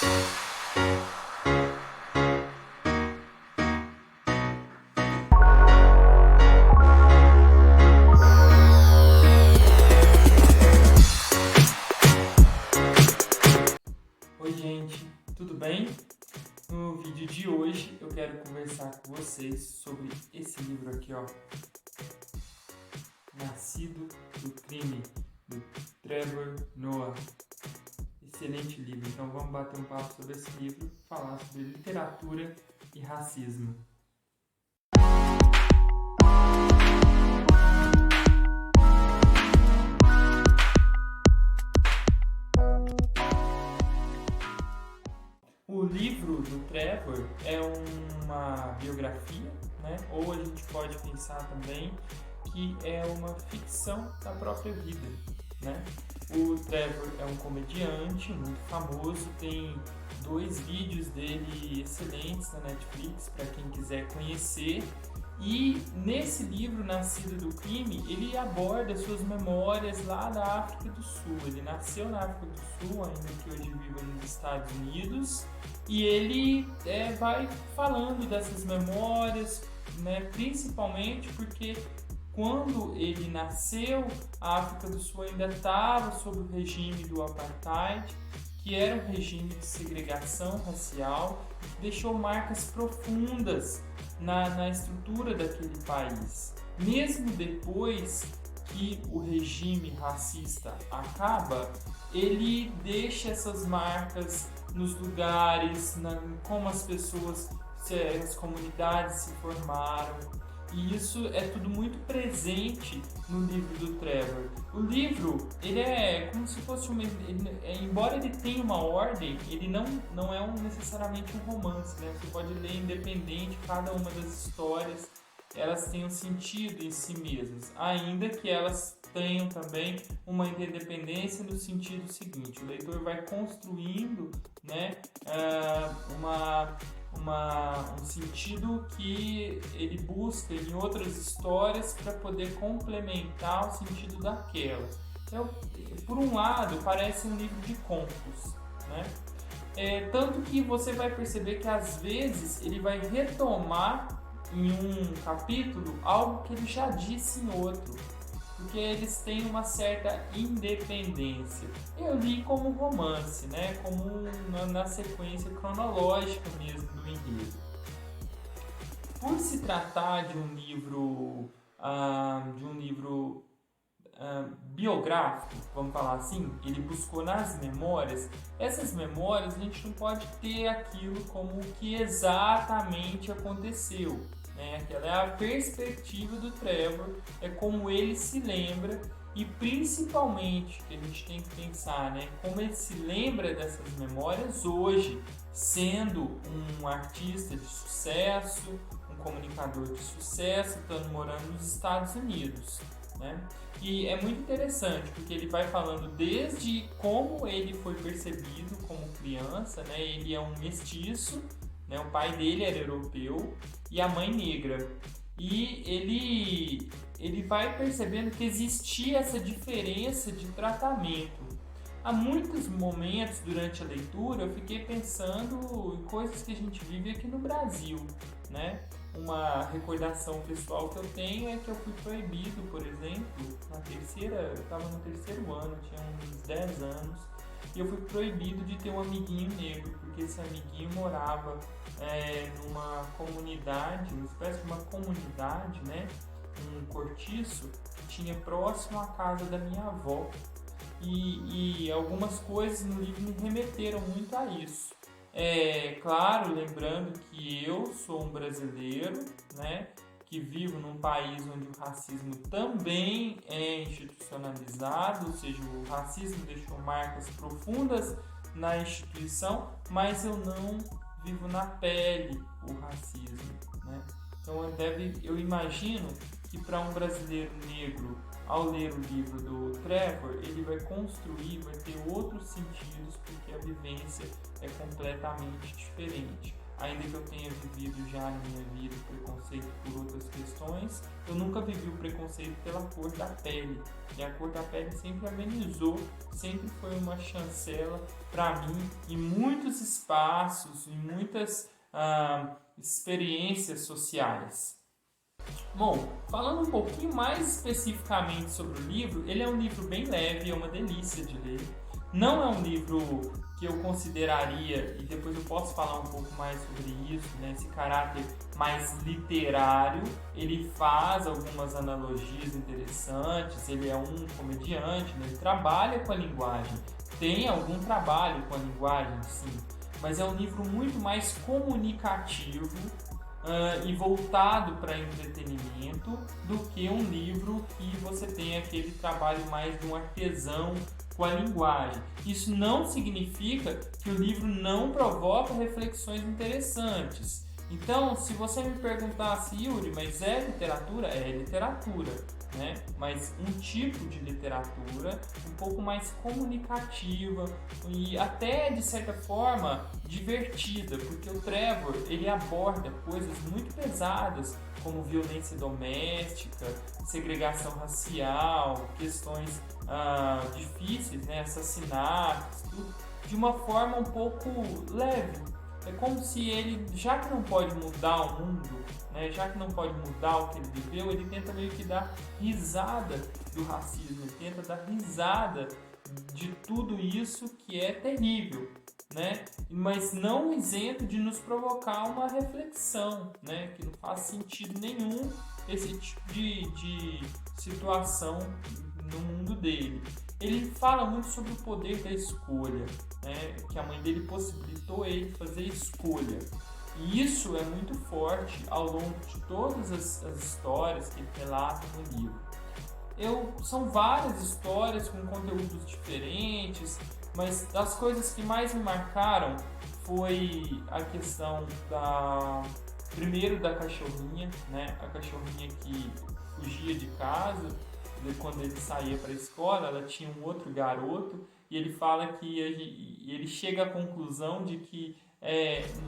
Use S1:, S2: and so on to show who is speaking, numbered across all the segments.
S1: Oi gente, tudo bem? No vídeo de hoje eu quero conversar com vocês sobre esse livro aqui, ó, Nascido do Crime, do Trevor Noah. Excelente livro, então vamos bater um papo sobre esse livro, falar sobre literatura e racismo. O livro do Trevor é uma biografia, né? Ou a gente pode pensar também que é uma ficção da própria vida, né? O Trevor é um comediante muito famoso, tem 2 vídeos dele excelentes na Netflix para quem quiser conhecer. E nesse livro, Nascido do Crime, ele aborda suas memórias lá da África do Sul. Ele nasceu na África do Sul, ainda que hoje viva nos Estados Unidos, e ele vai falando dessas memórias, né, principalmente porque quando ele nasceu, a África do Sul ainda estava sob o regime do Apartheid, que era um regime de segregação racial, que deixou marcas profundas na estrutura daquele país. Mesmo depois que o regime racista acaba, ele deixa essas marcas nos lugares, como as pessoas, as comunidades se formaram. E isso é tudo muito presente no livro do Trevor. O livro, ele é como se fosse embora ele tenha uma ordem, ele não é necessariamente um romance, né? Você pode ler independente, cada uma das histórias, elas têm um sentido em si mesmas, ainda que elas tenham também uma independência no sentido seguinte: o leitor vai construindo, né, um sentido que ele busca em outras histórias para poder complementar o sentido daquela. Então, por um lado, parece um livro de contos, né? Tanto que você vai perceber que às vezes ele vai retomar em um capítulo algo que ele já disse em outro, porque eles têm uma certa independência. Eu li como romance, né? Como na sequência cronológica mesmo do enredo. Por se tratar de um livro biográfico, vamos falar assim, ele buscou nas memórias. Essas memórias a gente não pode ter aquilo como o que exatamente aconteceu, né? Aquela é a perspectiva do Trevor, é como ele se lembra, e principalmente que a gente tem que pensar, né, como ele se lembra dessas memórias hoje, sendo um artista de sucesso, um comunicador de sucesso, estando morando nos Estados Unidos, né? E é muito interessante porque ele vai falando desde como ele foi percebido como criança, né? Ele é um mestiço, né? O pai dele era europeu e a mãe negra. E ele vai percebendo que existia essa diferença de tratamento. Há muitos momentos durante a leitura eu fiquei pensando em coisas que a gente vive aqui no Brasil, né? Uma recordação pessoal que eu tenho é que eu fui proibido, por exemplo, eu estava no 3º ano, tinha uns 10 anos, e eu fui proibido de ter um amiguinho negro, porque esse amiguinho morava numa comunidade, uma espécie de uma comunidade, né? Um cortiço que tinha próximo à casa da minha avó. E algumas coisas no livro me remeteram muito a isso. Claro, lembrando que eu sou um brasileiro, né, que vivo num país onde o racismo também é institucionalizado, ou seja, o racismo deixou marcas profundas na instituição, mas eu não vivo na pele o racismo, né? Então eu imagino que para um brasileiro negro, ao ler o livro do Trevor, ele vai ter outros sentidos, porque a vivência é completamente diferente. ainda que eu tenha vivido já na minha vida o preconceito por outras questões, eu nunca vivi o preconceito pela cor da pele. E a cor da pele sempre amenizou, sempre foi uma chancela para mim em muitos espaços, em muitas experiências sociais. Bom, falando um pouquinho mais especificamente sobre o livro, ele é um livro bem leve, é uma delícia de ler. Não é um livro que eu consideraria, e depois eu posso falar um pouco mais sobre isso, né, esse caráter mais literário. Ele faz algumas analogias interessantes, ele é um comediante, né, ele trabalha com a linguagem, tem algum trabalho com a linguagem, sim, mas é um livro muito mais comunicativo e voltado para entretenimento do que um livro que você tem aquele trabalho mais de um artesão com a linguagem. Isso não significa que o livro não provoca reflexões interessantes. Então, se você me perguntasse, Yuri, mas é literatura? É literatura, né? Mas um tipo de literatura um pouco mais comunicativa e até, de certa forma, divertida, porque o Trevor, ele aborda coisas muito pesadas, como violência doméstica, segregação racial, questões difíceis, né? Assassinatos, tudo, de uma forma um pouco leve. É como se ele, já que não pode mudar o mundo, né, já que não pode mudar o que ele viveu, ele tenta meio que dar risada do racismo, ele tenta dar risada de tudo isso que é terrível, né? Mas não isento de nos provocar uma reflexão, né? Que não faz sentido nenhum esse tipo de situação no mundo dele. Ele fala muito sobre o poder da escolha, né? Que a mãe dele possibilitou ele fazer escolha. E isso é muito forte ao longo de todas as histórias que ele relata no livro. São várias histórias com conteúdos diferentes, mas as coisas que mais me marcaram foi a questão primeiro da cachorrinha, né? A cachorrinha que fugia de casa. Quando ele saía para a escola, ela tinha um outro garoto, e ele fala que ele chega à conclusão de que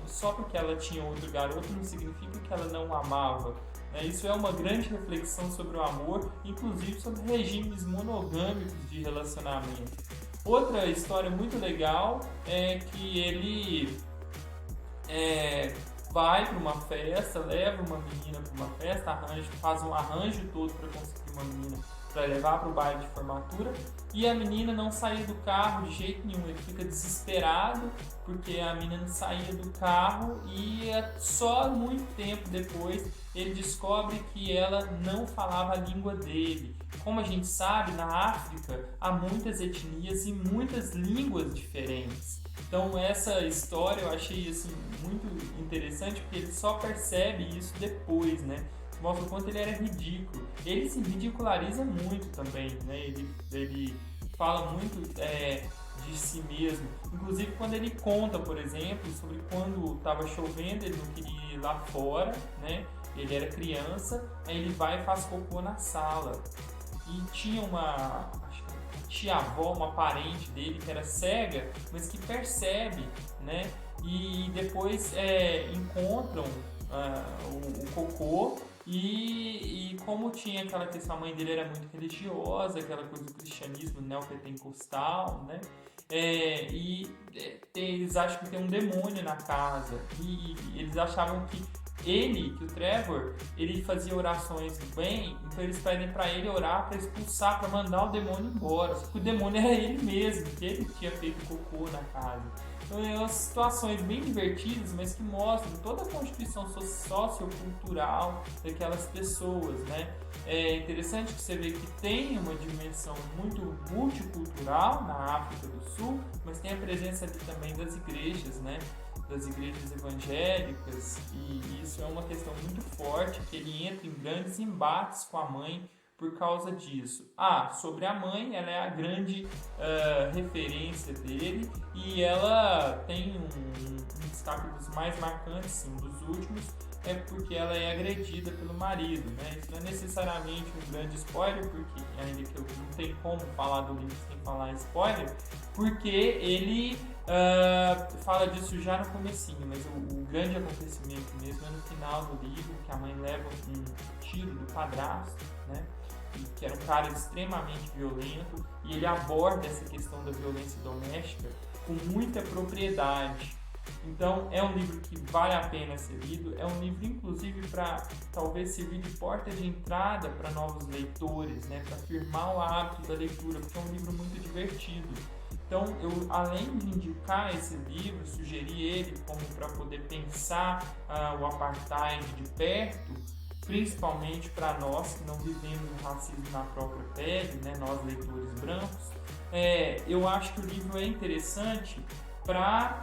S1: só porque ela tinha outro garoto não significa que ela não o amava. Isso é uma grande reflexão sobre o amor, inclusive sobre regimes monogâmicos de relacionamento. Outra história muito legal é que ele vai para uma festa, leva uma menina para uma festa, faz um arranjo todo para conseguir uma menina para levar para o baile de formatura, e a menina não saía do carro de jeito nenhum. Ele fica desesperado porque a menina não saía do carro, e só muito tempo depois ele descobre que ela não falava a língua dele. Como a gente sabe, na África há muitas etnias e muitas línguas diferentes. Então essa história eu achei assim, muito interessante, porque ele só percebe isso depois, né? Mostra o quanto ele era ridículo. Ele se ridiculariza muito também, né? Ele fala muito de si mesmo. Inclusive quando ele conta, por exemplo, sobre quando estava chovendo, ele não queria ir lá fora, né? Ele era criança, aí ele vai e faz cocô na sala. E tinha uma tia-avó, uma parente dele que era cega, mas que percebe, né? E depois encontram o cocô. E como tinha aquela questão, a mãe dele era muito religiosa, aquela coisa do cristianismo neopentecostal, né? Eles acham que tem um demônio na casa, e eles achavam que o Trevor, ele fazia orações do bem, então eles pedem para ele orar para expulsar, para mandar o demônio embora. Só que o demônio era ele mesmo, que ele tinha feito cocô na casa. Então é umas situações bem divertidas, mas que mostram toda a constituição sociocultural daquelas pessoas, né? É interessante que você vê que tem uma dimensão muito multicultural na África do Sul, mas tem a presença ali também das igrejas, né? Das igrejas evangélicas, e isso é uma questão muito forte, que ele entra em grandes embates com a mãe por causa disso. Sobre a mãe, ela é a grande referência dele, e ela tem um capítulos mais marcantes, sim, dos últimos, é porque ela é agredida pelo marido, né? Isso não é necessariamente um grande spoiler, porque ainda que eu não tenho como falar do livro sem falar spoiler, porque ele fala disso já no comecinho, mas o grande acontecimento mesmo é no final do livro, que a mãe leva um tiro do padrasto, né? Que era um cara extremamente violento, e ele aborda essa questão da violência doméstica com muita propriedade. Então é um livro que vale a pena ser lido, é um livro inclusive para talvez servir de porta de entrada para novos leitores, né, para firmar o hábito da leitura, porque é um livro muito divertido. Então eu, além de indicar esse livro, sugeri ele como para poder pensar o apartheid de perto, principalmente para nós que não vivemos o racismo na própria pele, né, nós leitores brancos, eu acho que o livro é interessante para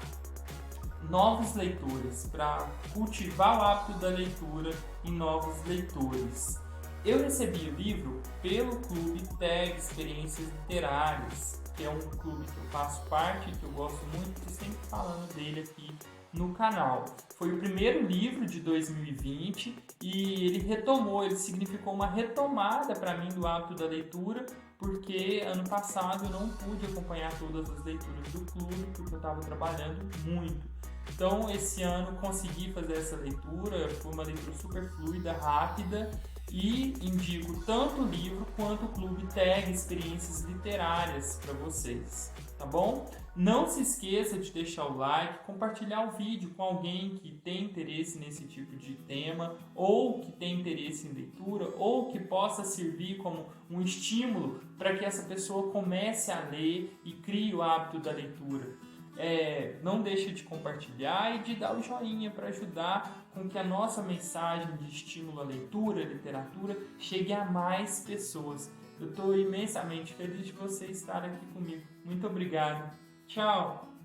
S1: novos leitores, para cultivar o hábito da leitura em novos leitores. Eu recebi o livro pelo Clube TEG Experiências Literárias, que é um clube que eu faço parte, que eu gosto muito, e sempre falando dele aqui no canal. Foi o primeiro livro de 2020 e ele significou uma retomada para mim do hábito da leitura, porque ano passado eu não pude acompanhar todas as leituras do clube, porque eu estava trabalhando muito. Então esse ano consegui fazer essa leitura, foi uma leitura super fluida, rápida, e indico tanto o livro quanto o Clube TEG Experiências Literárias para vocês, tá bom? Não se esqueça de deixar o like, compartilhar o vídeo com alguém que tem interesse nesse tipo de tema, ou que tem interesse em leitura, ou que possa servir como um estímulo para que essa pessoa comece a ler e crie o hábito da leitura. Não deixe de compartilhar e de dar o joinha para ajudar com que a nossa mensagem de estímulo à leitura, à literatura, chegue a mais pessoas. Eu estou imensamente feliz de você estar aqui comigo. Muito obrigado. Tchau!